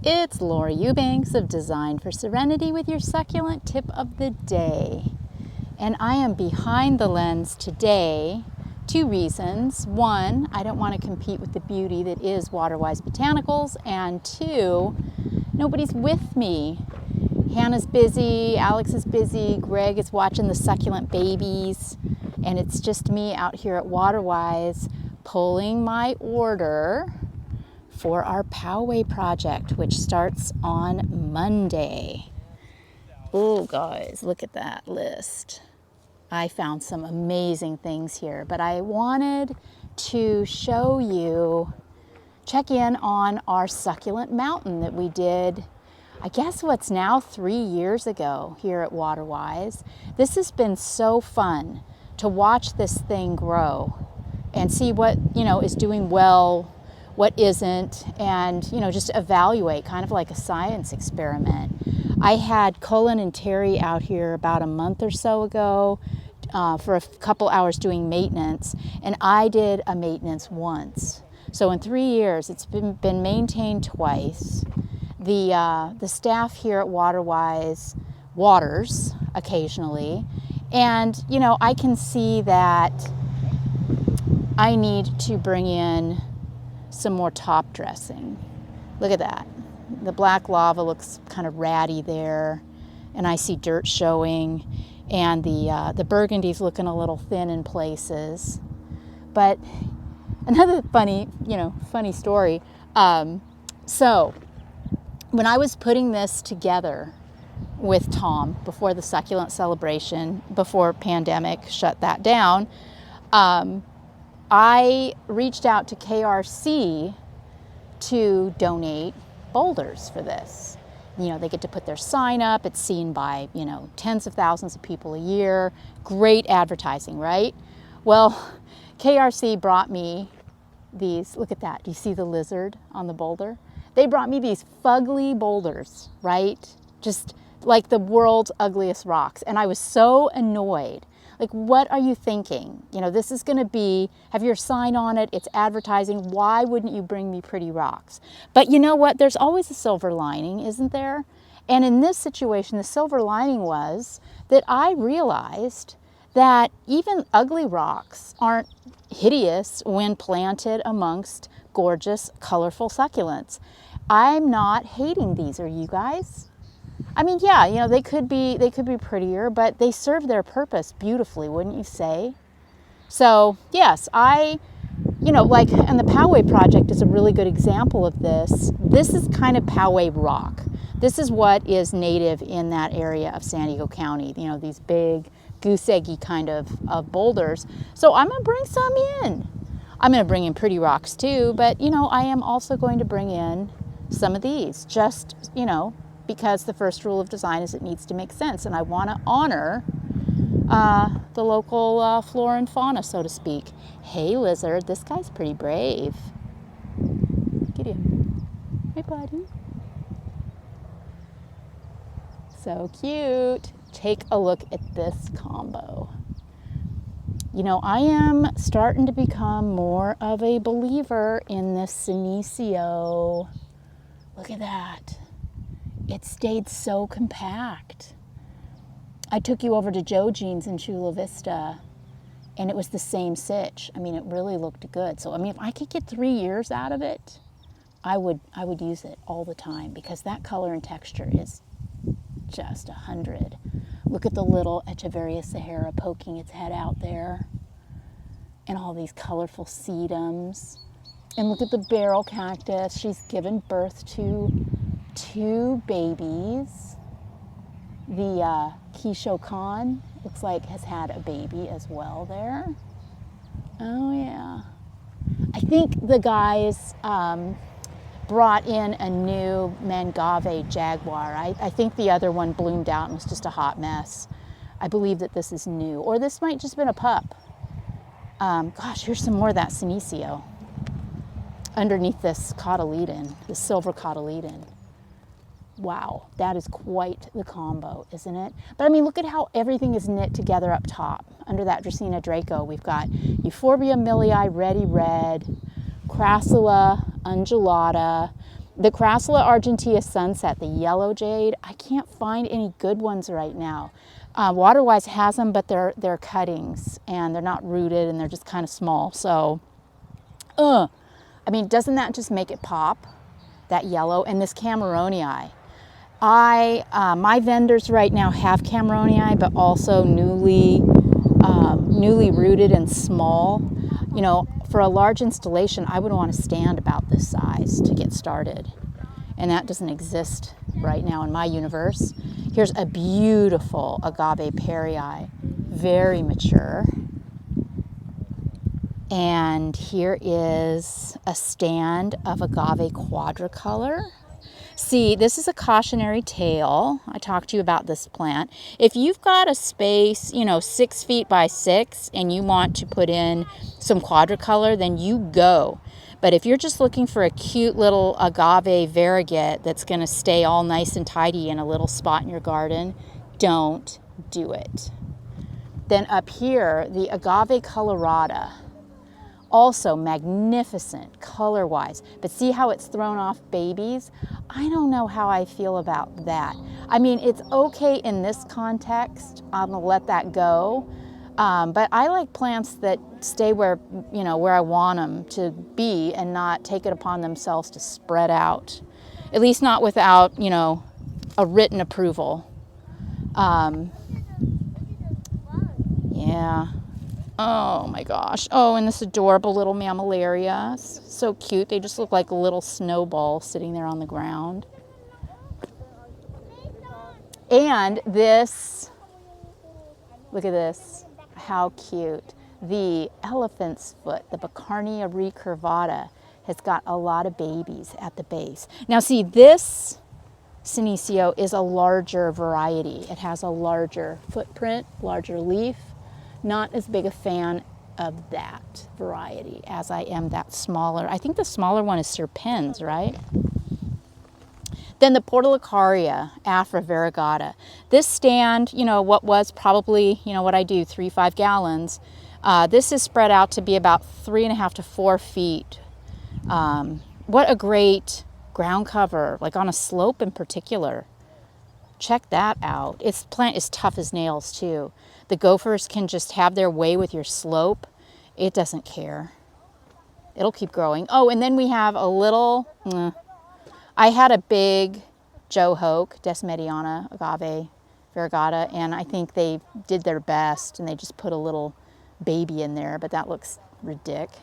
It's Laura Eubanks of Design for Serenity with your succulent tip of the day. And I am behind the lens today. Two reasons. One, I don't want to compete with the beauty that is Waterwise Botanicals. And two, nobody's with me. Hannah's busy, Alex is busy, Greg is watching the succulent babies, and it's just me out here at Waterwise pulling my order for our Poway project, which starts on Monday. Oh, guys, look at that list. I found some amazing things here, but I wanted to show you, check in on our succulent mountain that we did, I guess what's now 3 years ago here at Waterwise. This has been so fun to watch this thing grow and see what, is doing well, what isn't, and, just evaluate, kind of like a science experiment. I had Cullen and Terry out here about a month or so ago for a couple hours doing maintenance, and I did a maintenance once. So in 3 years, it's been maintained twice. The staff here at Waterwise waters occasionally, and I can see that I need to bring in some more top dressing. Look at that. The black lava looks kind of ratty there, and I see dirt showing, and the burgundy's looking a little thin in places. But another funny story. So when I was putting this together with Tom before the Succulent Celebration, before pandemic shut that down, I reached out to KRC to donate boulders for this. They get to put their sign up. It's seen by, tens of thousands of people a year. Great advertising, right? Well, KRC brought me these, look at that. Do you see the lizard on the boulder? They brought me these fugly boulders, right? Just like the world's ugliest rocks. And I was so annoyed. Like, what are you thinking? This is going to be, have your sign on it, it's advertising. Why wouldn't you bring me pretty rocks? But you know what? There's always a silver lining, isn't there? And in this situation, the silver lining was that I realized that even ugly rocks aren't hideous when planted amongst gorgeous, colorful succulents. I'm not hating these, are you guys? I mean, yeah, they could be prettier, but they serve their purpose beautifully, wouldn't you say? So yes, and the Poway project is a really good example of this. This is kind of Poway rock. This is what is native in that area of San Diego County. These big goose eggy kind of boulders. So I'm gonna bring some in. I'm gonna bring in pretty rocks too, but I am also going to bring in some of these, just because the first rule of design is it needs to make sense, and I want to honor the local flora and fauna, so to speak. Hey, lizard, this guy's pretty brave. Get him. Hey, buddy. So cute. Take a look at this combo. I am starting to become more of a believer in this Senecio. Look at that. It stayed so compact. I took you over to Joe Jean's in Chula Vista, and it was the same sitch. I mean, it really looked good. So, if I could get 3 years out of it, I would use it all the time, because that color and texture is just 100. Look at the little Echeveria Sahara poking its head out there, and all these colorful sedums. And look at the barrel cactus. She's given birth to 2 babies. The Keisho Khan looks like has had a baby as well there. Oh yeah. I think the guys brought in a new Mangave Jaguar. I think the other one bloomed out and was just a hot mess. I believe that this is new, or this might just been a pup. Gosh, here's some more of that Senecio underneath this cotyledon, this silver cotyledon. Wow, that is quite the combo, isn't it? But look at how everything is knit together up top. Under that Dracaena Draco, we've got Euphorbia millii, ready red, Crassula undulata, The Crassula argentea sunset, the yellow jade, I can't find any good ones right now. Waterwise has them, but they're cuttings and they're not rooted and they're just kind of small. So, I mean, doesn't that just make it pop? That yellow. And this Cameronii. My vendors right now have Cameronii, but also newly rooted and small. You know, for a large installation, I would want to stand about this size to get started. And that doesn't exist right now in my universe. Here's a beautiful agave perii, very mature. And here is a stand of agave quadricolor. See, this is a cautionary tale. I talked to you about this plant. If you've got a space, you know, 6 feet by 6, and you want to put in some quadricolor, then you go. But if you're just looking for a cute little agave variegate that's going to stay all nice and tidy in a little spot in your garden, don't do it. Then up here, the agave colorata. Also magnificent color-wise, but see how it's thrown off babies? I don't know how I feel about that. I mean, it's okay in this context. I'm gonna let that go. But I like plants that stay where, you know, where I want them to be and not take it upon themselves to spread out. At least not without, you know, a written approval. Yeah. Oh my gosh. Oh, and this adorable little mammillaria. So cute. They just look like a little snowball sitting there on the ground. And this, look at this. How cute. The elephant's foot, the Baccarnia recurvata, has got a lot of babies at the base. Now see, this Senecio is a larger variety. It has a larger footprint, larger leaf. Not as big a fan of that variety as I am that smaller. I think the smaller one is Serpens, right? Then the Portulacaria Afra variegata. This stand, you know, what was probably, you know, what I do, 3-5 gallons. This is spread out to be about 3.5 to 4 feet. What a great ground cover, like on a slope in particular. Check that out. Its plant is tough as nails too. The gophers can just have their way with your slope. It doesn't care. It'll keep growing. Oh, and then we have a little, I had a big Joe Hoke, Desmediana agave variegata, and I think they did their best and they just put a little baby in there, but that looks ridiculous.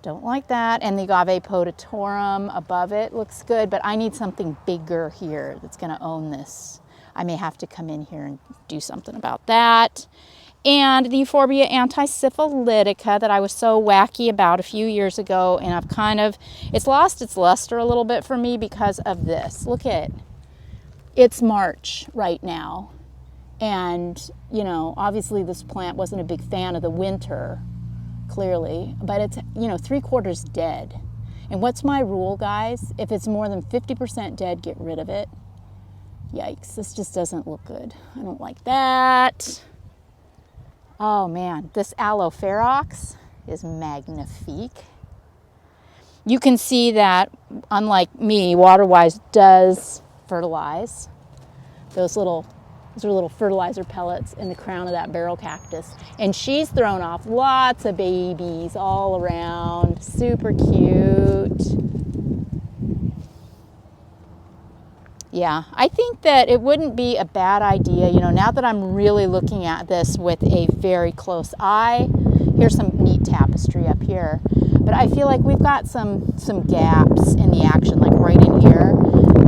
Don't like that. And the agave potatorum above it looks good, but I need something bigger here that's going to own this. I may have to come in here and do something about that. And the Euphorbia antisyphilitica that I was so wacky about a few years ago, and I've kind of, it's lost its luster a little bit for me because of this. Look at it. It's March right now. And, you know, obviously this plant wasn't a big fan of the winter, clearly, but it's, you know, 3/4 dead. And what's my rule, guys? If it's more than 50% dead, get rid of it. Yikes, this just doesn't look good. I don't like that. Oh man, this Aloe ferox is magnifique. You can see that, unlike me, Waterwise does fertilize. Those are little fertilizer pellets in the crown of that barrel cactus. And she's thrown off lots of babies all around. Super cute. Yeah, I think that it wouldn't be a bad idea, you know, now that I'm really looking at this with a very close eye. Here's some neat tapestry up here. But I feel like we've got some gaps in the action, like right in here.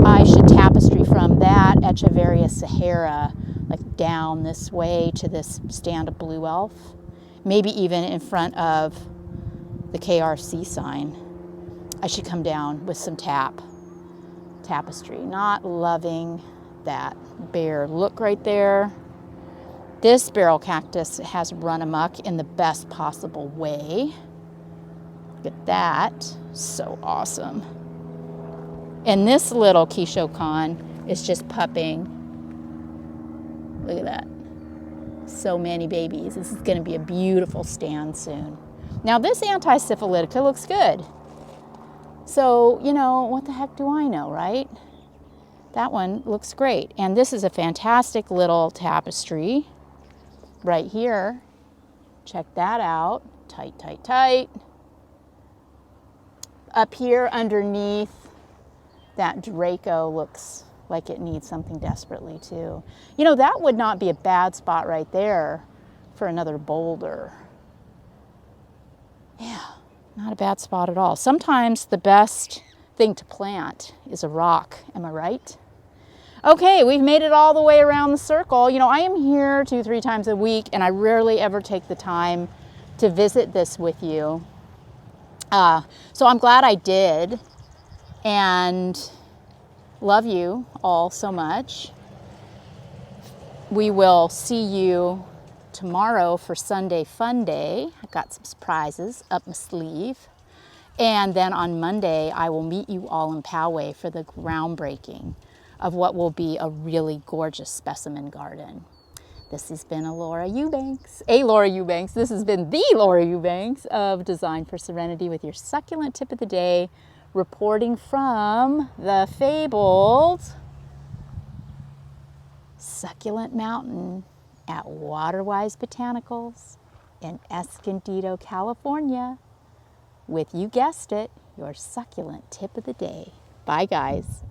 I should tapestry from that Echeveria Sahara, like down this way to this stand of blue elf. Maybe even in front of the KRC sign. I should come down with some tapestry. Not loving that bare look right there. This barrel cactus has run amok in the best possible way. Look at that. So awesome. And this little Kishokan is just pupping. Look at that. So many babies. This is going to be a beautiful stand soon. Now this antisyphilitica looks good. So, you know, what the heck do I know, right? That one looks great. And this is a fantastic little tapestry right here. Check that out. Tight, tight, tight. Up here underneath, that Draco looks like it needs something desperately too. You know, that would not be a bad spot right there for another boulder. Yeah, not a bad spot at all. Sometimes the best thing to plant is a rock, am I right? Okay, we've made it all the way around the circle. You know, I am here 2-3 times a week, and I rarely ever take the time to visit this with you. So I'm glad I did, and love you all so much. We will see you tomorrow for Sunday Fun Day. I've got some surprises up my sleeve. And then on Monday, I will meet you all in Poway for the groundbreaking of what will be a really gorgeous specimen garden. This has been Laura Eubanks. This has been the Laura Eubanks of Design for Serenity with your succulent tip of the day, reporting from the fabled Succulent Mountain at Waterwise Botanicals in Escondido, California, with, you guessed it, your succulent tip of the day. Bye, guys.